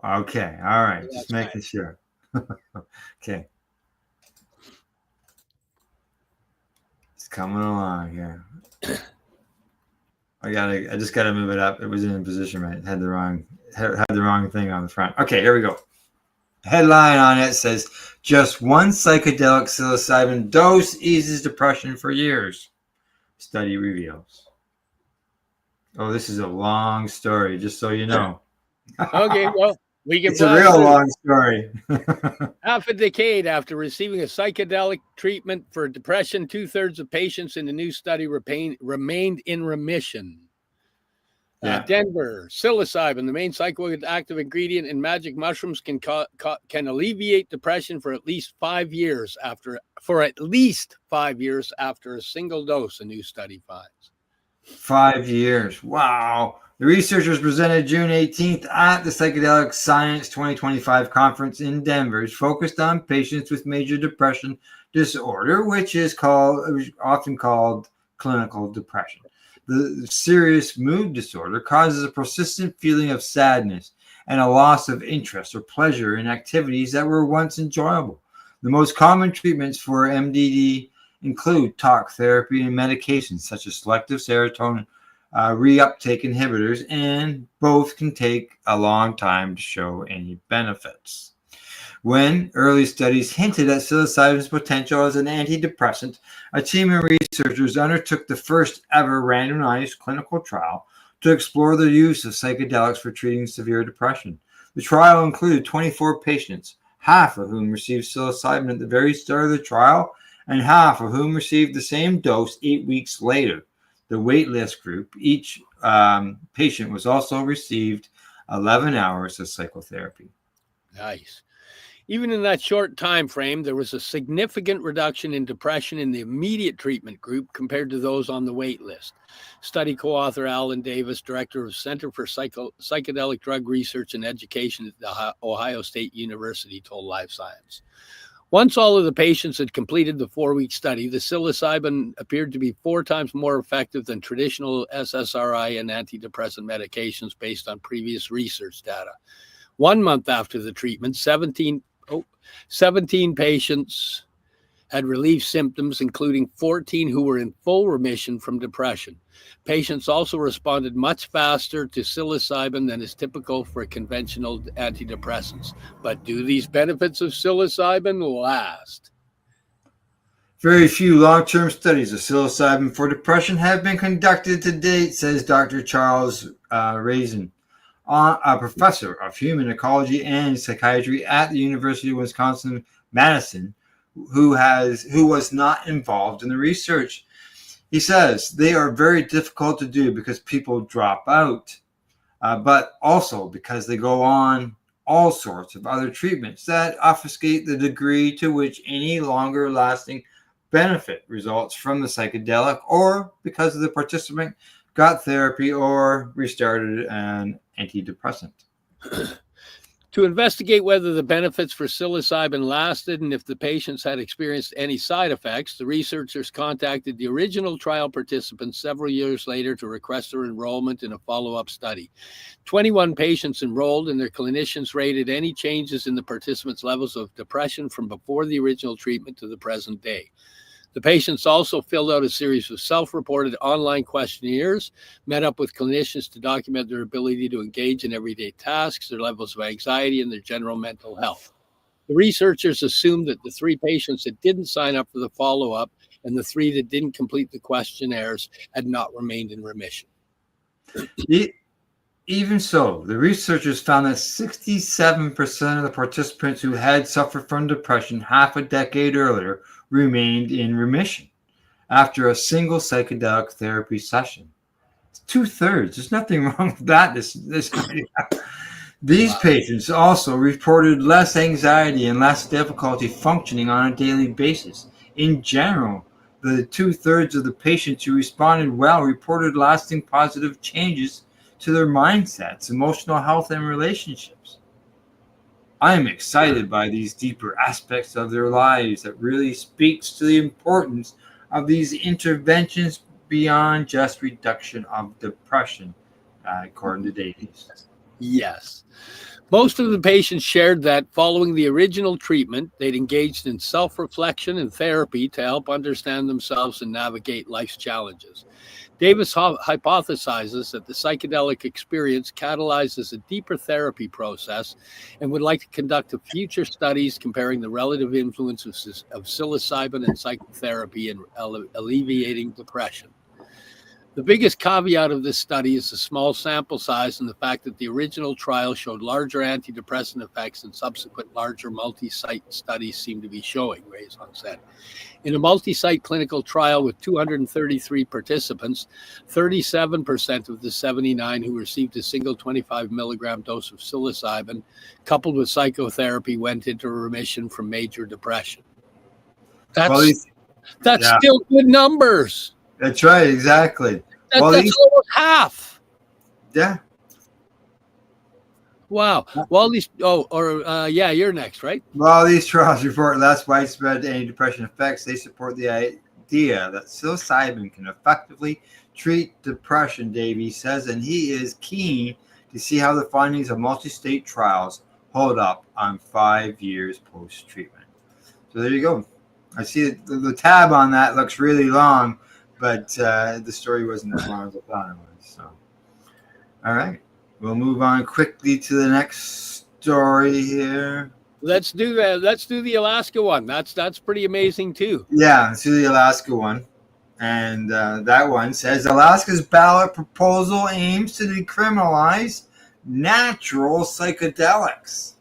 Okay, all right, Yeah, just making sure. Okay. coming along here. I just gotta move it up. It wasn't in position right. It had the wrong thing on the front. Okay, here we go. Headline on it says, just one psychedelic psilocybin dose eases depression for years. Study reveals. Oh, this is a long story, just so you know. Okay, well, we can. It's a real long story. Half a decade after receiving a psychedelic treatment for depression, 2/3 of patients in the new study remained in remission. Denver, psilocybin, the main psychoactive ingredient in magic mushrooms, can alleviate depression for at least 5 years after a single dose, a new study finds. 5 years. Wow. The researchers presented June 18th at the Psychedelic Science 2025 conference in Denver, focused on patients with major depression disorder, which is often called clinical depression. The serious mood disorder causes a persistent feeling of sadness and a loss of interest or pleasure in activities that were once enjoyable. The most common treatments for MDD include talk therapy and medications such as selective serotonin reuptake inhibitors, and both can take a long time to show any benefits. When early studies hinted at psilocybin's potential as an antidepressant, a team of researchers undertook the first ever randomized clinical trial to explore the use of psychedelics for treating severe depression. The trial included 24 patients, half of whom received psilocybin at the very start of the trial, and half of whom received the same dose 8 weeks later. The waitlist group, each patient was also received 11 hours of psychotherapy. Nice. Even in that short time frame, there was a significant reduction in depression in the immediate treatment group compared to those on the wait list. Study co-author Alan Davis, director of Center for Psychedelic Drug Research and Education at the Ohio State University, told Live Science. Once all of the patients had completed the 4-week study, the psilocybin appeared to be 4 times more effective than traditional SSRI and antidepressant medications based on previous research data. 1 month after the treatment, 17 patients had relieved symptoms, including 14 who were in full remission from depression. Patients also responded much faster to psilocybin than is typical for conventional antidepressants. But do these benefits of psilocybin last? Very few long-term studies of psilocybin for depression have been conducted to date, says Dr. Charles Raisin, a professor of human ecology and psychiatry at the University of Wisconsin-Madison, who was not involved in the research. He says they are very difficult to do because people drop out, but also because they go on all sorts of other treatments that obfuscate the degree to which any longer lasting benefit results from the psychedelic, or because the participant got therapy or restarted an antidepressant. To investigate whether the benefits for psilocybin lasted and if the patients had experienced any side effects, the researchers contacted the original trial participants several years later to request their enrollment in a follow-up study. 21 patients enrolled, and their clinicians rated any changes in the participants' levels of depression from before the original treatment to the present day. The patients also filled out a series of self-reported online questionnaires, met up with clinicians to document their ability to engage in everyday tasks, their levels of anxiety, and their general mental health. The researchers assumed that the 3 patients that didn't sign up for the follow-up and the 3 that didn't complete the questionnaires had not remained in remission. Even so, the researchers found that 67% of the participants who had suffered from depression half a decade earlier remained in remission after a single psychedelic therapy session. It's 2/3. There's nothing wrong with that. These patients also reported less anxiety and less difficulty functioning on a daily basis. In general, the 2/3 of the patients who responded well reported lasting positive changes to their mindsets, emotional health, and relationships. I am excited by these deeper aspects of their lives that really speaks to the importance of these interventions beyond just reduction of depression, according to Davies. Yes. Most of the patients shared that following the original treatment, they'd engaged in self-reflection and therapy to help understand themselves and navigate life's challenges. Davis hypothesizes that the psychedelic experience catalyzes a deeper therapy process and would like to conduct future studies comparing the relative influences of psilocybin and psychotherapy in alleviating depression. The biggest caveat of this study is the small sample size and the fact that the original trial showed larger antidepressant effects than subsequent larger multi-site studies seem to be showing, Raison said. In a multi-site clinical trial with 233 participants, 37% of the 79 who received a single 25 milligram dose of psilocybin coupled with psychotherapy went into remission from major depression. That's still good numbers. That's right, exactly. That's almost half. Yeah. Wow. Well, these. You're next, right? While these trials report less widespread antidepressant effects, they support the idea that psilocybin can effectively treat depression, Davies says, and he is keen to see how the findings of multi-state trials hold up on 5 years post-treatment. So there you go. I see the tab on that looks really long, but the story wasn't as long as I thought it was. So, all right, we'll move on quickly to the next story here. Let's do that. Let's do the Alaska one. That's pretty amazing too. Yeah, let's do the Alaska one, and that one says Alaska's ballot proposal aims to decriminalize natural psychedelics.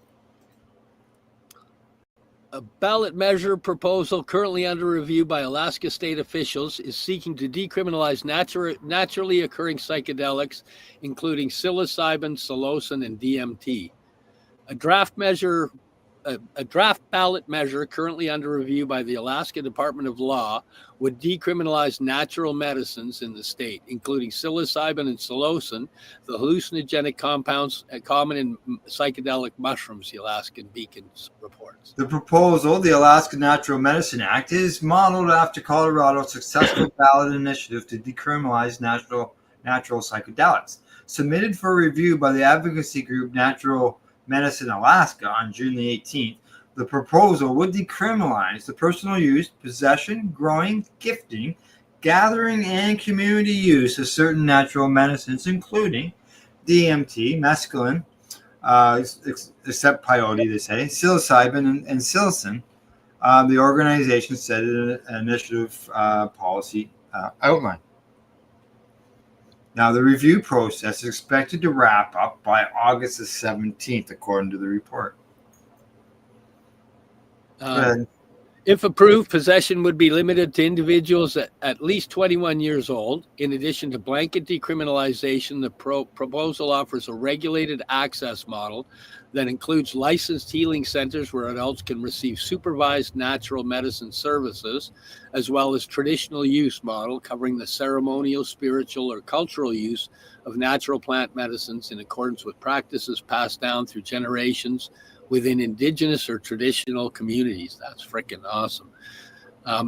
A ballot measure proposal currently under review by Alaska state officials is seeking to decriminalize naturally occurring psychedelics, including psilocybin, psilocin, and DMT. A draft ballot measure currently under review by the Alaska Department of Law would decriminalize natural medicines in the state, including psilocybin and psilocin, the hallucinogenic compounds common in psychedelic mushrooms, the Alaskan Beacon reports. The proposal, the Alaska Natural Medicine Act, is modeled after Colorado's successful ballot initiative to decriminalize natural psychedelics. Submitted for review by the advocacy group Natural Medicine Alaska on June the 18th, the proposal would decriminalize the personal use, possession, growing, gifting, gathering, and community use of certain natural medicines, including DMT, mescaline, except peyote, they say, psilocybin, and psilocin. The organization said in an initiative policy outline. Now, the review process is expected to wrap up by August the 17th, according to the report. If approved, possession would be limited to individuals at least 21 years old. In addition to blanket decriminalization, the proposal offers a regulated access model that includes licensed healing centers where adults can receive supervised natural medicine services, as well as traditional use model covering the ceremonial, spiritual, or cultural use of natural plant medicines in accordance with practices passed down through generations within indigenous or traditional communities. That's freaking awesome.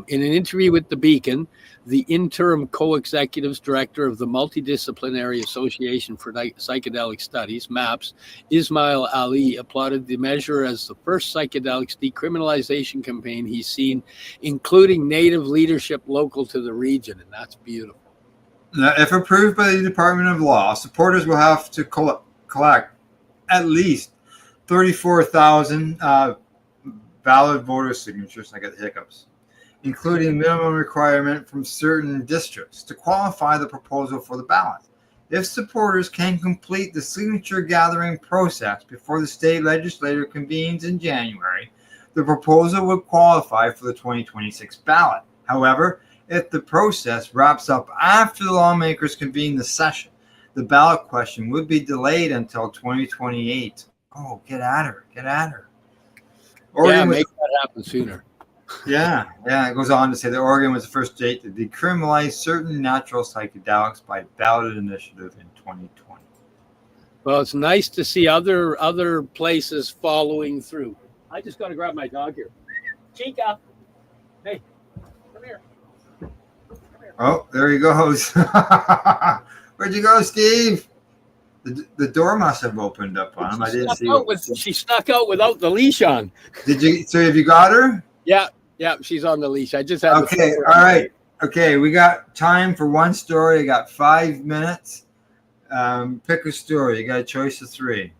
In an interview with The Beacon, the interim co-executives director of the Multidisciplinary Association for Psychedelic Studies, MAPS, Ismail Ali, applauded the measure as the first psychedelics decriminalization campaign he's seen, including Native leadership local to the region, and that's beautiful. Now, if approved by the Department of Law, supporters will have to collect at least 34,000 valid voter signatures. I got the hiccups, including minimum requirement from certain districts to qualify the proposal for the ballot. If supporters can complete the signature gathering process before the state legislature convenes in January, the proposal would qualify for the 2026 ballot. However, if the process wraps up after the lawmakers convene the session, the ballot question would be delayed until 2028. Oh, get at her. Oregon make that happen sooner. Yeah. It goes on to say that Oregon was the first state to decriminalize certain natural psychedelics by ballot initiative in 2020. Well, it's nice to see other places following through. I just got to grab my dog here. Chica, hey, come here. Oh, there he goes. Where'd you go, Steve? The door must have opened up on him. I didn't see. She snuck out without the leash on. Did you? So have you got her? Yeah, she's on the leash. I just had. Okay, all right. Okay, we got time for one story. I got 5 minutes. Pick a story. You got a choice of 3.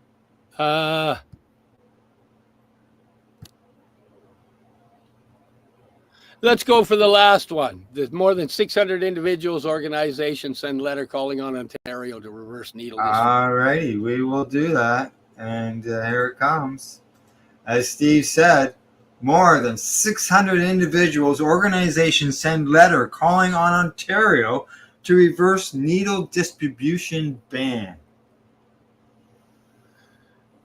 Let's go for the last one. There's more than 600 individuals, organizations send letter calling on Ontario to reverse needle distribution. All righty, we will do that. And here it comes. As Steve said, more than 600 individuals, organizations send letter calling on Ontario to reverse needle distribution ban.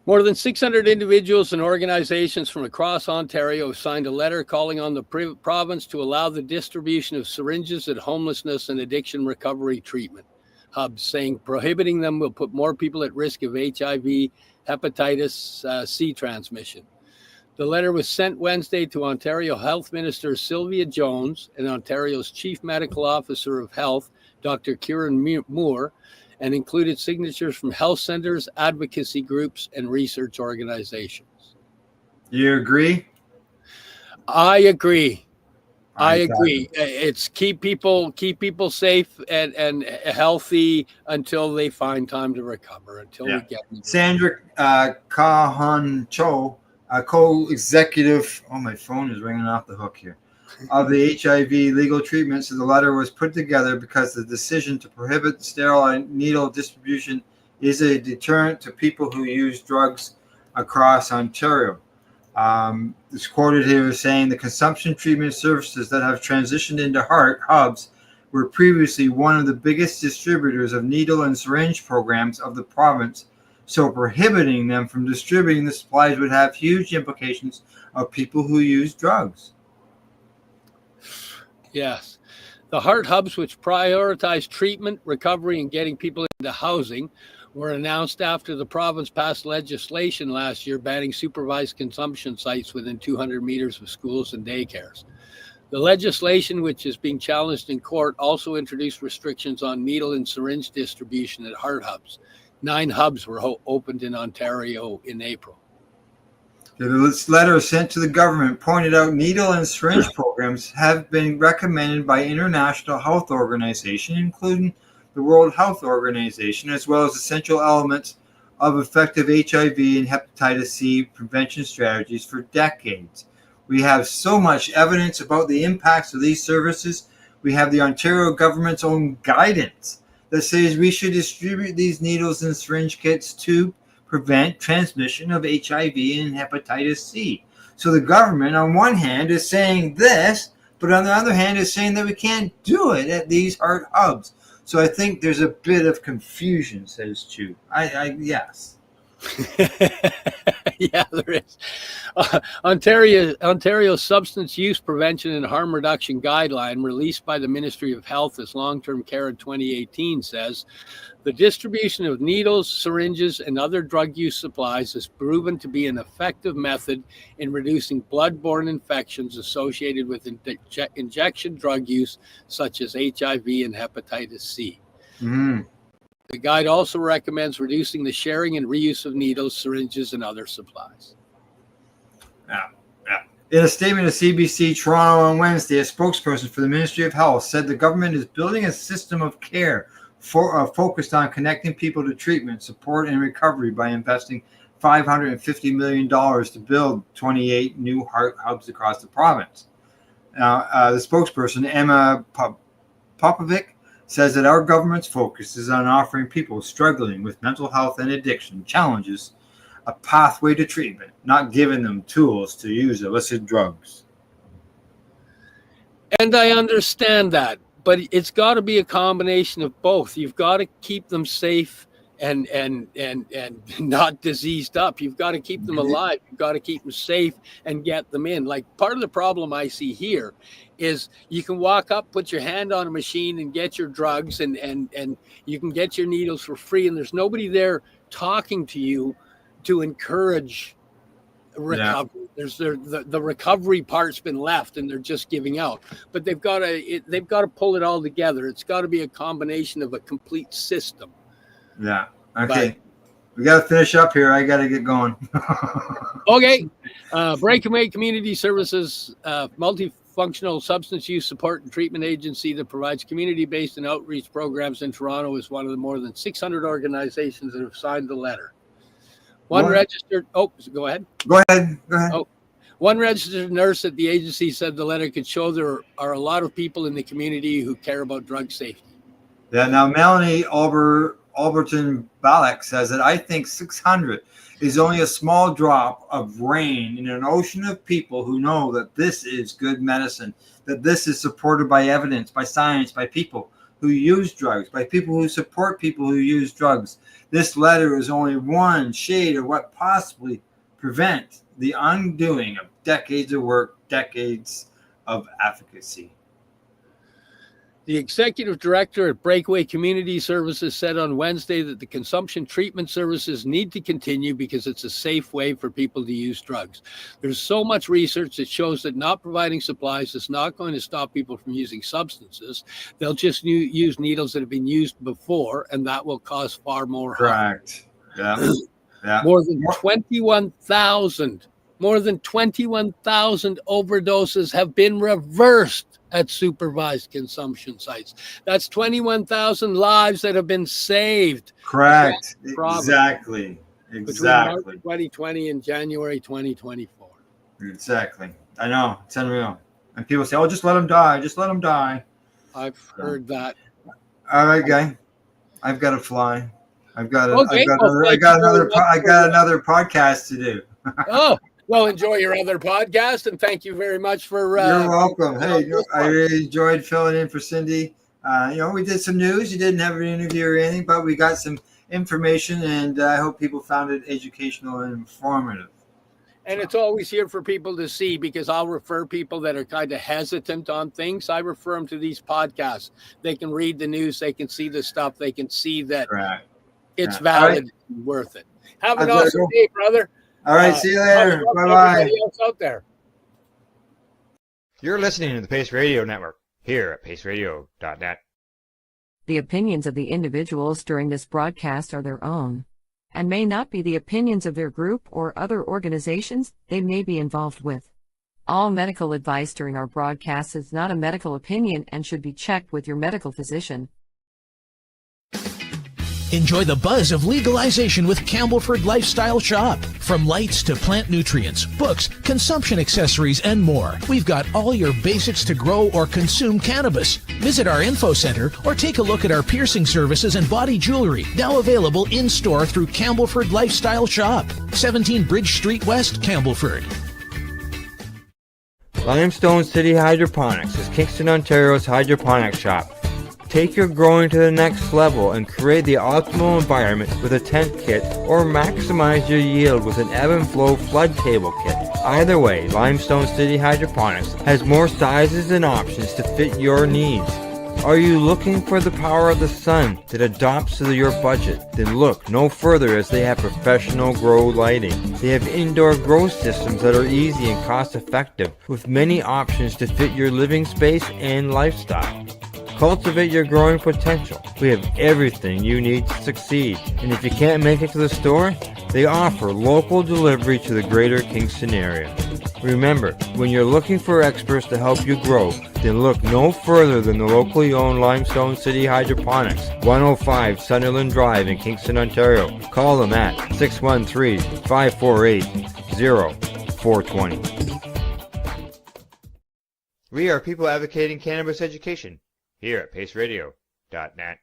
More than 600 individuals and organizations from across Ontario have signed a letter calling on the province to allow the distribution of syringes at homelessness and addiction recovery treatment hubs, saying prohibiting them will put more people at risk of HIV, hepatitis C transmission. The letter was sent Wednesday to Ontario Health Minister Sylvia Jones and Ontario's Chief Medical Officer of Health, Dr. Kieran Moore, and included signatures from health centers, advocacy groups, and research organizations. You agree? I agree. I agree. It's keep people safe and healthy until they find time to recover. Until we get them. Sandra Kahan-Cho, co-executive. Oh, my phone is ringing off the hook here. Of the HIV legal treatments, the letter was put together because the decision to prohibit sterile needle distribution is a deterrent to people who use drugs across Ontario. It's quoted here as saying the consumption treatment services that have transitioned into heart hubs were previously one of the biggest distributors of needle and syringe programs of the province, so prohibiting them from distributing the supplies would have huge implications of people who use drugs. Yes. The heart hubs, which prioritize treatment, recovery, and getting people into housing, were announced after the province passed legislation last year banning supervised consumption sites within 200 meters of schools and daycares. The legislation, which is being challenged in court, also introduced restrictions on needle and syringe distribution at heart hubs. 9 hubs were opened in Ontario in April. This letter sent to the government pointed out needle and syringe programs have been recommended by international health organizations, including the World Health Organization, as well as essential elements of effective HIV and hepatitis C prevention strategies for decades. We have so much evidence about the impacts of these services. We have the Ontario government's own guidance that says we should distribute these needles and syringe kits to prevent transmission of HIV and hepatitis C. So the government, on one hand, is saying this, but on the other hand, is saying that we can't do it at these heart hubs. So I think there's a bit of confusion, says Chu. Yes. Yeah, there is. Ontario's Substance Use Prevention and Harm Reduction Guideline, released by the Ministry of Health as Long-Term Care in 2018, says the distribution of needles, syringes, and other drug use supplies is proven to be an effective method in reducing blood-borne infections associated with injection drug use, such as HIV and hepatitis C. Mm-hmm. The guide also recommends reducing the sharing and reuse of needles, syringes, and other supplies. Yeah. In a statement to CBC Toronto on Wednesday, a spokesperson for the Ministry of Health said the government is building a system of care focused on connecting people to treatment, support, and recovery by investing $550 million to build 28 new heart hubs across the province. Now, the spokesperson, Emma Popovic, says that our government's focus is on offering people struggling with mental health and addiction challenges a pathway to treatment, not giving them tools to use illicit drugs. And I understand that, but it's got to be a combination of both. You've got to keep them safe and not diseased up. You've got to keep them alive. You've got to keep them safe and get them in. Like, part of the problem I see here is you can walk up, put your hand on a machine and get your drugs and you can get your needles for free, and there's nobody there talking to you to encourage recovery. Yeah. There's the recovery part's been left and they're just giving out. But they've got to pull it all together. It's got to be a combination of a complete system. Yeah. Okay. We got to finish up here. I got to get going. Okay. Breakaway Community Services, multifunctional substance use support and treatment agency that provides community-based and outreach programs in Toronto, is one of the more than 600 organizations that have signed the letter. One registered. Oh, go ahead. Go ahead. Oh, one registered nurse at the agency said the letter could show there are a lot of people in the community who care about drug safety. Yeah. Now, Melanie Alberton Balak says that I think 600 is only a small drop of rain in an ocean of people who know that this is good medicine, that this is supported by evidence, by science, by people who use drugs, by people who support people who use drugs. This letter is only one shade of what possibly prevent the undoing of decades of work, decades of advocacy. The executive director at Breakaway Community Services said on Wednesday that the consumption treatment services need to continue because it's a safe way for people to use drugs. There's so much research that shows that not providing supplies is not going to stop people from using substances. They'll just use needles that have been used before, and that will cause far more harm. Correct. Yeah. More than 21,000 overdoses have been reversed at supervised consumption sites. That's 21,000 lives that have been saved. Correct. Exactly. Between March 2020 and January 2024. Exactly. I know. It's unreal. And people say, "Oh, just let them die. Just let them die." I've heard that. All right, guy. I've got to fly. I've got another podcast to do. Oh. Well, enjoy your other podcast, and thank you very much for. You're welcome. Hey, I really enjoyed filling in for Cindy. We did some news. You didn't have an interview or anything, but we got some information, and I hope people found it educational and informative. And it's always here for people to see, because I'll refer people that are kind of hesitant on things. I refer them to these podcasts. They can read the news. They can see the stuff. They can see that it's valid and worth it. Have an awesome day, brother. All right, see you later. Bye-bye. Everybody else out there. You're listening to the Pace Radio Network here at paceradio.net. The opinions of the individuals during this broadcast are their own, and may not be the opinions of their group or other organizations they may be involved with. All medical advice during our broadcast is not a medical opinion and should be checked with your medical physician. Enjoy the buzz of legalization with Campbellford Lifestyle Shop. From lights to plant nutrients, books, consumption accessories, and more, we've got all your basics to grow or consume cannabis. Visit our info center or take a look at our piercing services and body jewelry, now available in-store through Campbellford Lifestyle Shop, 17 Bridge Street West, Campbellford. Limestone City Hydroponics is Kingston, Ontario's hydroponics shop. Take your growing to the next level and create the optimal environment with a tent kit, or maximize your yield with an ebb and flow flood table kit. Either way, Limestone City Hydroponics has more sizes and options to fit your needs. Are you looking for the power of the sun that adapts to your budget? Then look no further, as they have professional grow lighting. They have indoor grow systems that are easy and cost effective, with many options to fit your living space and lifestyle. Cultivate your growing potential. We have everything you need to succeed. And if you can't make it to the store, they offer local delivery to the greater Kingston area. Remember, when you're looking for experts to help you grow, then look no further than the locally owned Limestone City Hydroponics, 105 Sunderland Drive in Kingston, Ontario. Call them at 613-548-0420. We are people advocating cannabis education here at paceradio.net.